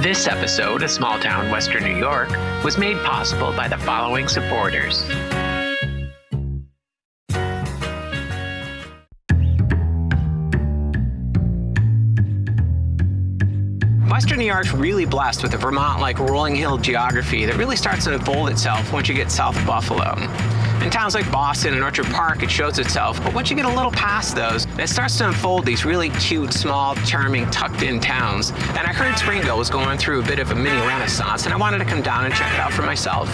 This episode of Small Town Western New York was made possible by the following supporters. Western New York's really blessed with a Vermont-like rolling hill geography that really starts to unfold itself once you get south of Buffalo. In towns like Boston and Orchard Park, it shows itself, but once you get a little past those, it starts to unfold these really cute, small, charming, tucked-in towns. And I heard Springville was going through a bit of a mini renaissance, and I wanted to come down and check it out for myself.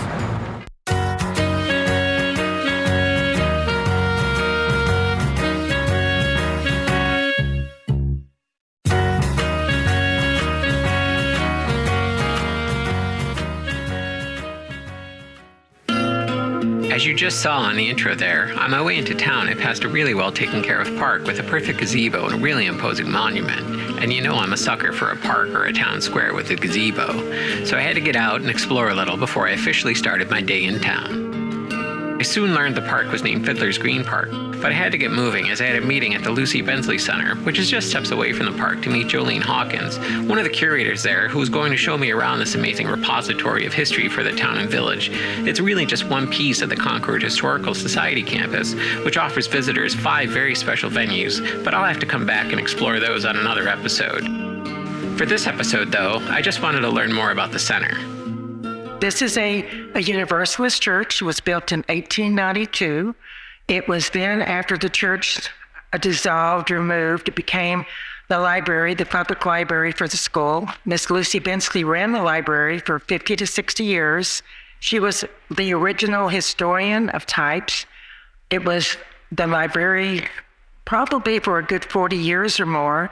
As you just saw on the intro there, on my way into town I passed a really well taken care of park with a perfect gazebo and a really imposing monument. And you know I'm a sucker for a park or a town square with a gazebo, so I had to get out and explore a little before I officially started my day in town. I soon learned the park was named Fiddler's Green Park, but I had to get moving as I had a meeting at the Lucy Bensely Center, which is just steps away from the park, to meet Jolene Hawkins, one of the curators there, who was going to show me around this amazing repository of history for the town and village. It's really just one piece of the Concord Historical Society campus, which offers visitors 5 very special venues, but I'll have to come back and explore those on another episode. For this episode, though, I just wanted to learn more about the center. This is a Universalist church. It was built in 1892. It was then, after the church dissolved or moved, it became the library, the public library for the school. Miss Lucy Bensely ran the library for 50 to 60 years. She was the original historian of types. It was the library probably for a good 40 years or more.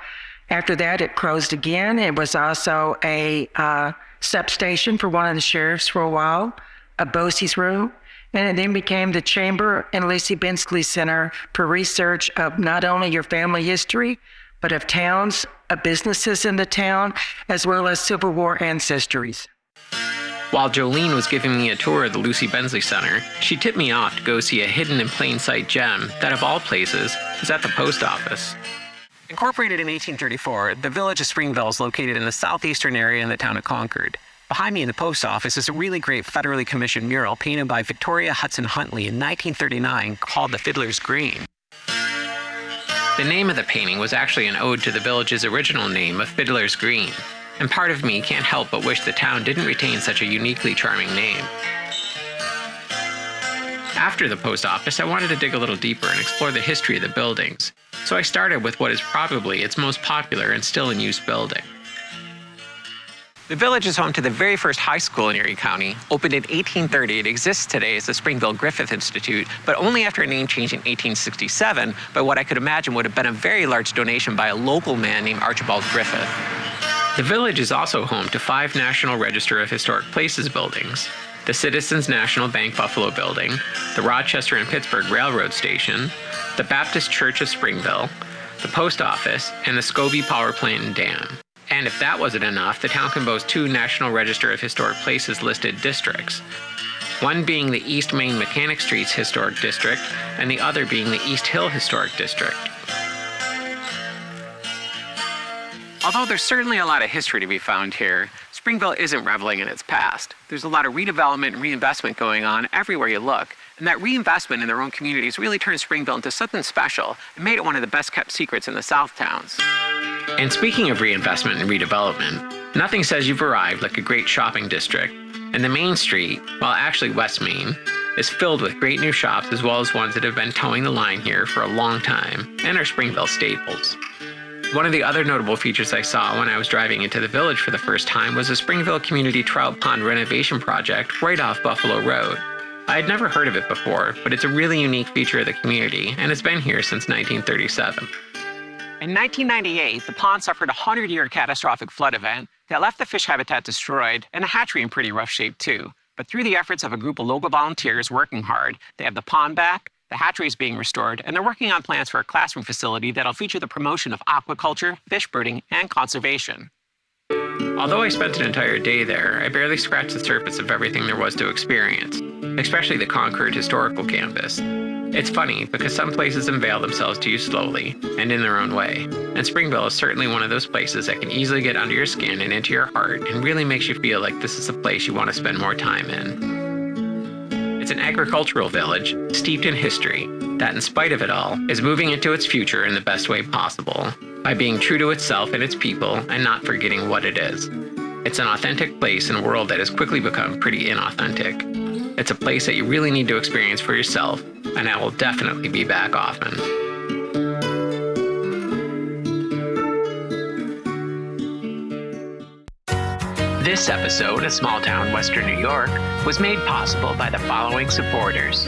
After that, it closed again. It was also a substation for one of the sheriffs for a while, a Bosie's room, and it then became the Chamber and Lucy Bensely Center for research of not only your family history, but of towns, of businesses in the town, as well as Civil War ancestries. While Jolene was giving me a tour of the Lucy Bensely Center, she tipped me off to go see a hidden in plain sight gem that, of all places, is at the post office. Incorporated in 1834, the village of Springville is located in the southeastern area in the town of Concord. Behind me in the post office is a really great federally commissioned mural painted by Victoria Hudson Huntley in 1939 called the Fiddler's Green. The name of the painting was actually an ode to the village's original name of Fiddler's Green, and part of me can't help but wish the town didn't retain such a uniquely charming name. After the post office, I wanted to dig a little deeper and explore the history of the buildings, so I started with what is probably its most popular and still in use building. The village is home to the very first high school in Erie County. Opened in 1830, it exists today as the Springville Griffith Institute, but only after a name change in 1867 by what I could imagine would have been a very large donation by a local man named Archibald Griffith. The village is also home to 5 National Register of Historic Places buildings: the Citizens National Bank Buffalo Building, the Rochester and Pittsburgh Railroad Station, the Baptist Church of Springville, the Post Office, and the Scobie Power Plant and Dam. And if that wasn't enough, the town can boast 2 National Register of Historic Places listed districts, one being the East Main Mechanic Streets Historic District, and the other being the East Hill Historic District. Although there's certainly a lot of history to be found here, Springville isn't reveling in its past. There's a lot of redevelopment and reinvestment going on everywhere you look, and that reinvestment in their own communities really turned Springville into something special and made it one of the best kept secrets in the South towns. And speaking of reinvestment and redevelopment, nothing says you've arrived like a great shopping district. And the Main Street, well actually West Main, is filled with great new shops as well as ones that have been towing the line here for a long time and are Springville staples. One of the other notable features I saw when I was driving into the village for the first time was the Springville Community Trout Pond Renovation project right off Buffalo Road. I had never heard of it before, but it's a really unique feature of the community, and it's been here since 1937. In 1998, the pond suffered a 100-year catastrophic flood event that left the fish habitat destroyed and the hatchery in pretty rough shape too. But through the efforts of a group of local volunteers working hard, they have the pond back, the hatchery is being restored, and they're working on plans for a classroom facility that'll feature the promotion of aquaculture, fish birding, and conservation. Although I spent an entire day there, I barely scratched the surface of everything there was to experience, especially the Concord Historical Campus. It's funny because some places unveil themselves to you slowly and in their own way, and Springville is certainly one of those places that can easily get under your skin and into your heart and really makes you feel like this is a place you want to spend more time in. It's an agricultural village steeped in history that, in spite of it all, is moving into its future in the best way possible, by being true to itself and its people and not forgetting what it is. It's an authentic place in a world that has quickly become pretty inauthentic. It's a place that you really need to experience for yourself, and I will definitely be back often. This episode of Small Town Western New York was made possible by the following supporters: